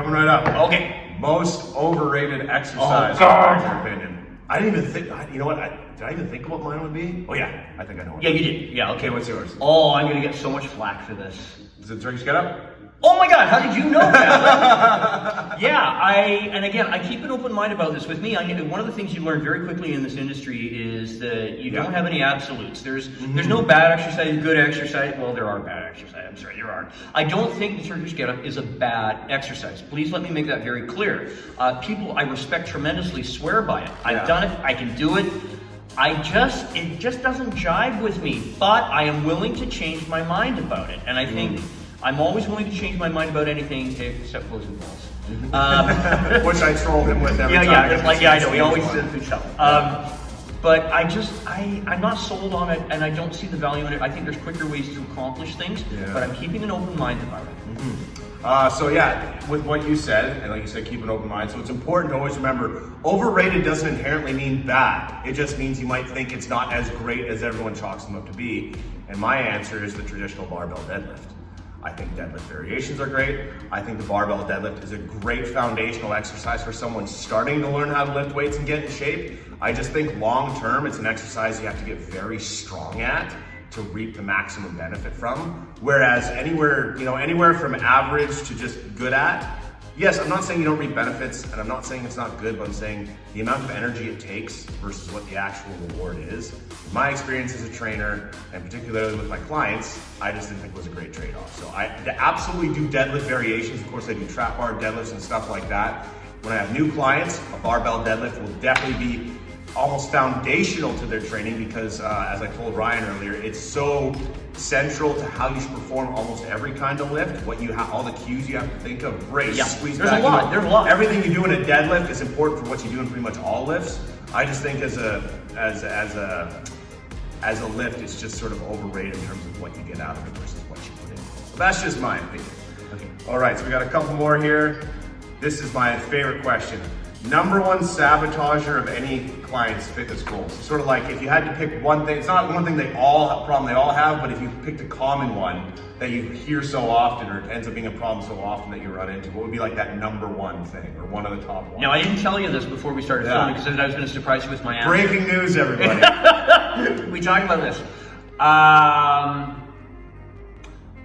coming right up. Okay. Most overrated exercise, in your opinion. I didn't even think, you know what, did I even think what mine would be? Oh yeah, I think I know what Yeah, you did. Yeah, okay. What's yours? Oh, I'm going to get so much flack for this. Is it Turkish Get Up? Oh my God, how did you know that? Yeah, and again, I keep an open mind about this. With me, one of the things you learn very quickly in this industry is that you don't have any absolutes. There's no bad exercise, good exercise. Well, there are bad exercise. I'm sorry, there are. I don't think the Turkish Get Up is a bad exercise. Please let me make that very clear. People I respect tremendously swear by it. I've done it. I can do it. It just doesn't jive with me. But I am willing to change my mind about it, and I think. I'm always willing to change my mind about anything except closing balls. Which I troll him with every time. I know, he always says himself. But I'm not sold on it, and I don't see the value in it. I think there's quicker ways to accomplish things, but I'm keeping an open mind about it. So yeah, with what you said, and like you said, keep an open mind. So it's important to always remember, overrated doesn't inherently mean bad. It just means you might think it's not as great as everyone chalks them up to be. And my answer is the traditional barbell deadlift. I think deadlift variations are great. I think the barbell deadlift is a great foundational exercise for someone starting to learn how to lift weights and get in shape. I just think long term, it's an exercise you have to get very strong at to reap the maximum benefit from. Whereas anywhere from average to just good at, yes, I'm not saying you don't reap benefits, and I'm not saying it's not good, but I'm saying the amount of energy it takes versus what the actual reward is. In my experience as a trainer, and particularly with my clients, I just didn't think it was a great trade-off. So I absolutely do deadlift variations. Of course, I do trap bar deadlifts and stuff like that. When I have new clients, a barbell deadlift will definitely be almost foundational to their training because, as I told Ryan earlier, it's so central to how you should perform almost every kind of lift. What you have, all the cues you have to think of, brace, squeeze back. There's a lot. Everything you do in a deadlift is important for what you do in pretty much all lifts. I just think as a lift, it's just sort of overrated in terms of what you get out of it versus what you put in. So that's just my opinion. Okay. All right, so we got a couple more here. This is my favorite question. Number one sabotager of any client's fitness goals. Sort of like if you had to pick one thing, it's not one thing problem they all have, but if you picked a common one that you hear so often or it ends up being a problem so often that you run into, what would be like that number one thing or one of the top ones? Now, I didn't tell you this before we started filming because I was going to surprise you with my answer. Breaking news, everybody. We talking about this.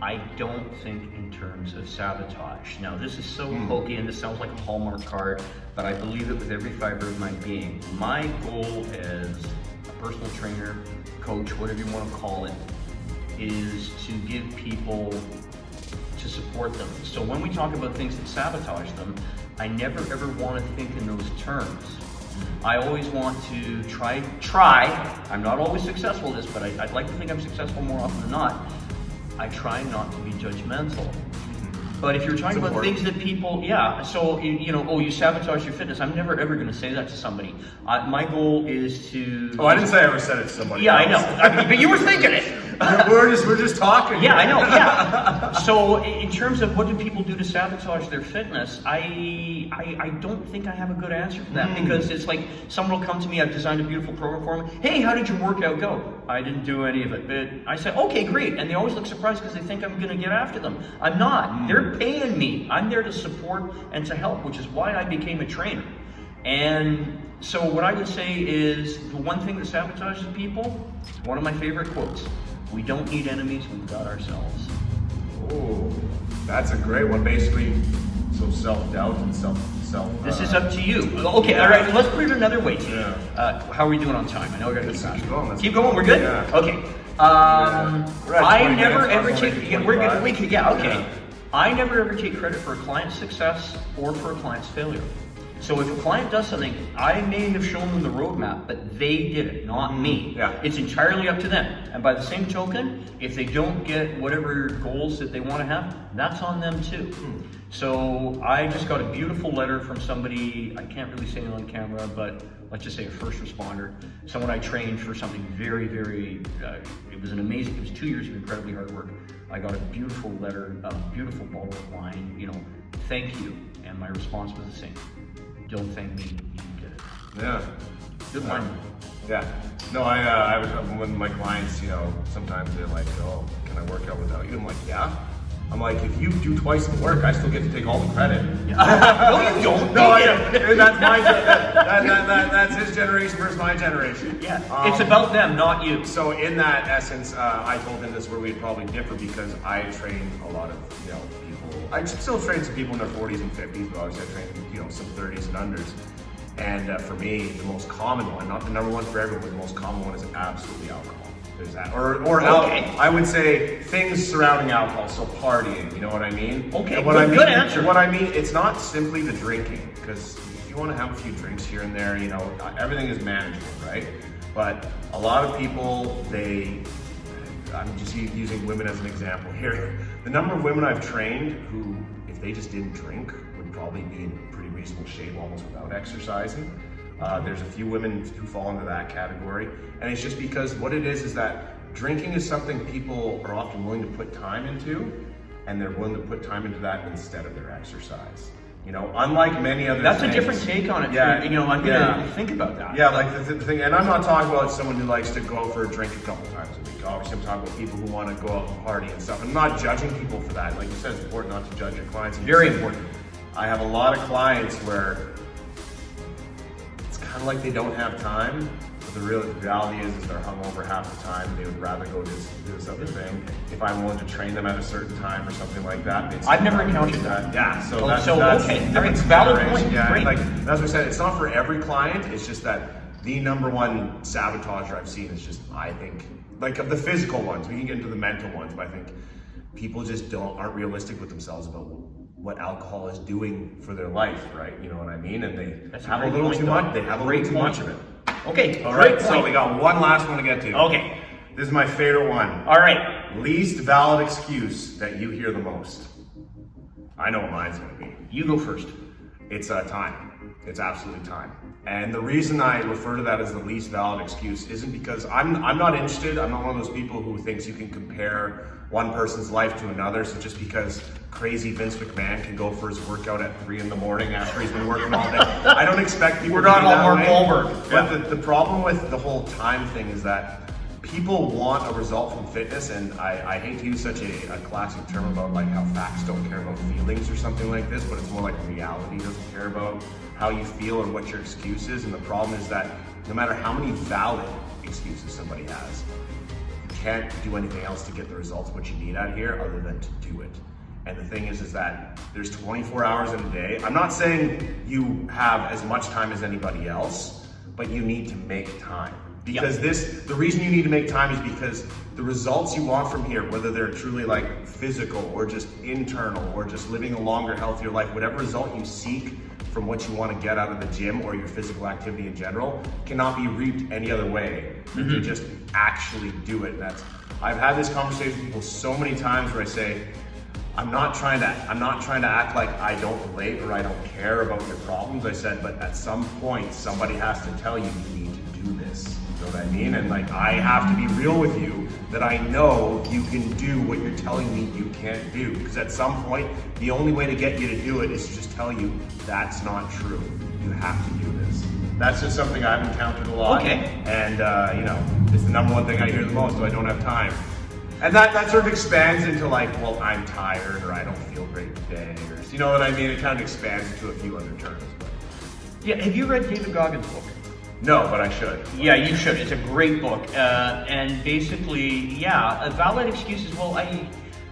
I don't think in terms of sabotage. Now, this is so hokey and this sounds like a Hallmark card, but I believe it with every fiber of my being. My goal as a personal trainer, coach, whatever you want to call it, is to give people, to support them. So when we talk about things that sabotage them, I never ever want to think in those terms. I always want to try. I'm not always successful at this, but I'd like to think I'm successful more often than not. I try not to be judgmental. But if you're talking about things that people, so, you sabotage your fitness, I'm never ever going to say that to somebody. My goal is to... Oh, I didn't say I ever said it to somebody else. I know, but you were thinking it. We're just talking. Yeah, I know, So in terms of what do people do to sabotage their fitness, I don't think I have a good answer for that because it's like someone will come to me, I've designed a beautiful program for them. Hey, how did your workout go? I didn't do any of it. But I say, okay, great. And they always look surprised because they think I'm going to get after them. I'm not. They're paying me. I'm there to support and to help, which is why I became a trainer. And so what I would say is the one thing that sabotages people, one of my favorite quotes, we don't need enemies, we've got ourselves. Oh, that's a great one. Basically, so self-doubt and self. This is up to you. Okay, all right, let's put it another way. How are we doing on time? I know we got to keep going. Keep going, we're good? Yeah. Okay. I never ever take, I never ever take credit for a client's success or for a client's failure. So if a client does something, I may have shown them the roadmap, but they did it, not me. Yeah. It's entirely up to them. And by the same token, if they don't get whatever goals that they want to have, that's on them too. So I just got a beautiful letter from somebody, I can't really say it on camera, but let's just say a first responder, someone I trained for something very, very, it was 2 years of incredibly hard work. I got a beautiful letter, a beautiful bottle of wine, thank you. And my response was the same. Don't thank me, you can get it. Yeah. Good one. Yeah. No, I was, when my clients, sometimes they're like, oh, can I work out without you? I'm like, yeah. I'm like, if you do twice the work, I still get to take all the credit. No, you don't. No, that's my that's his generation versus my generation. Yeah, it's about them, not you. So in that essence, I told him this where we'd probably differ because I train a lot of people. I still train some people in their 40s and 50s, but obviously I train some 30s and unders. And for me, the most common one, not the number one for everyone, but the most common one is absolutely alcohol. There's that, I would say things surrounding alcohol, so partying. You know what I mean? Okay, good answer. What I mean, it's not simply the drinking, because if you want to have a few drinks here and there, everything is manageable, right? But a lot of people, I'm just using women as an example here. The number of women I've trained who, if they just didn't drink, would probably be in pretty reasonable shape almost without exercising. There's a few women who fall into that category, and it's just because what it is that drinking is something people are often willing to put time into, and they're willing to put time into that instead of their exercise. Unlike many other That's things. a different take on it. Yeah, I'm gonna think about that. Yeah, like the thing, and I'm not talking about someone who likes to go out for a drink a couple times a week. Obviously, I'm talking about people who want to go out and party and stuff. I'm not judging people for that. Like you said, it's important not to judge your clients. Very important. I have a lot of clients where kind of like they don't have time, but the reality is they're hungover half the time. They would rather go do this other thing. If I'm willing to train them at a certain time or something like that, I've never encountered that. Yeah, so that's okay. That's valid point. Yeah, great. Like that's what I said. It's not for every client. It's just that the number one sabotager I've seen is just, I think, like of the physical ones. We can get into the mental ones, but I think people just aren't realistic with themselves about what alcohol is doing for their life, right? You know what I mean? And they have a little too much. They have a little too much of it. Okay. All right. So we got one last one to get to. Okay. This is my favorite one. All right. Least valid excuse that you hear the most. I know what mine's gonna be. You go first. It's time. It's absolutely time. And the reason I refer to that as the least valid excuse isn't because I'm not interested. I'm not one of those people who thinks you can compare one person's life to another. So just because crazy Vince McMahon can go for his workout at 3 a.m. after he's been working all day, I don't expect people. We're not all Mark Wahlberg. But the problem with the whole time thing is that people want a result from fitness, and I hate to use such a classic term about like how facts don't care about feelings or something like this, but it's more like reality doesn't care about how you feel or what your excuse is. And the problem is that no matter how many valid excuses somebody has, you can't do anything else to get the results what you need out here other than to do it. And the thing is that there's 24 hours in a day. I'm not saying you have as much time as anybody else, but you need to make time. Because the reason you need to make time is because the results you want from here, whether they're truly like physical or just internal or just living a longer, healthier life, whatever result you seek from what you want to get out of the gym or your physical activity in general, cannot be reaped any other way. You just actually do it. I've had this conversation with people so many times where I say, I'm not trying to act like I don't relate or I don't care about your problems. I said, but at some point, somebody has to tell you you need to do this. You know what I mean? And like, I have to be real with you that I know you can do what you're telling me you can't do. Because at some point, the only way to get you to do it is to just tell you that's not true. You have to do this. That's just something I've encountered a lot. Okay. And it's the number one thing I hear the most, so I don't have time. And that sort of expands into like, well, I'm tired or I don't feel great today, or you know what I mean? It kind of expands into a few other terms. But. Yeah, have you read David Goggins' book? No, but I should. Yeah, you should. It's a great book. And basically, valid excuses. Well,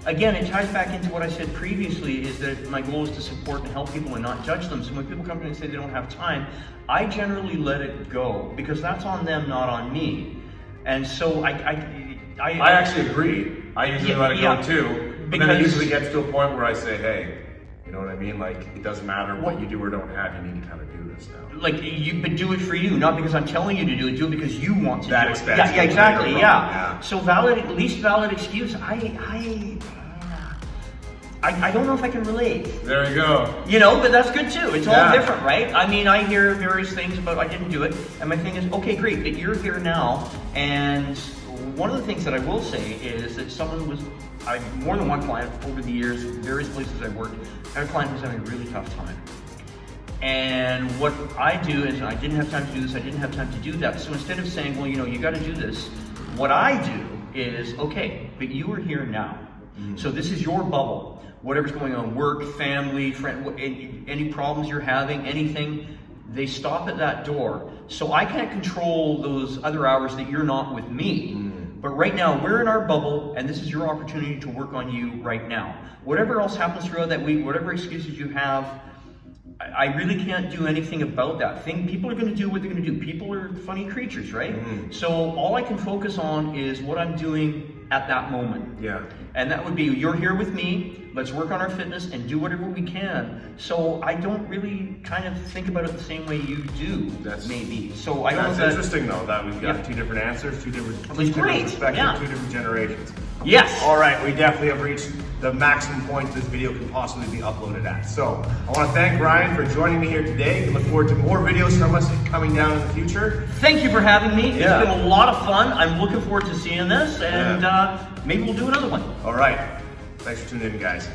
again, it ties back into what I said previously, is that my goal is to support and help people and not judge them. So when people come to me and say they don't have time, I generally let it go because that's on them, not on me. And so I actually agree. I usually let it go too. But then it usually gets to a point where I say, hey, you know what I mean? Like, it doesn't matter what you do or don't have, you need to kind of do this now. Like, but do it for you, not because I'm telling you to do it because you want to do it. That expands. Yeah, exactly, yeah. So least valid excuse, I don't know if I can relate. There you go. But that's good too. It's all different, right? I mean, I hear various things about I didn't do it, and my thing is, okay, great, but you're here now, and one of the things that I will say is that more than one client over the years, various places I've worked, I had a client who's having a really tough time. And what I do is, I didn't have time to do this, I didn't have time to do that. So instead of saying, well, you got to do this, what I do is, okay, but you are here now. So this is your bubble. Whatever's going on, work, family, friend, any problems you're having, anything, they stop at that door. So I can't control those other hours that you're not with me. But right now, we're in our bubble, and this is your opportunity to work on you right now. Whatever else happens throughout that week, whatever excuses you have, I really can't do anything about that. People are going to do what they're going to do. People are funny creatures, right? So all I can focus on is what I'm doing at that moment. Yeah. And that would be, you're here with me, let's work on our fitness and do whatever we can. So I don't really kind of think about it the same way you do, maybe. So I don't know. That's interesting though, that we've got two different answers, two different perspectives, two different generations. Yes. All right, we definitely have reached the maximum point this video can possibly be uploaded at. So I want to thank Ryan for joining me here today. We look forward to more videos from us coming down in the future. Thank you for having me. It's been a lot of fun. I'm looking forward to seeing this, and maybe we'll do another one. All right. Thanks for tuning in, guys.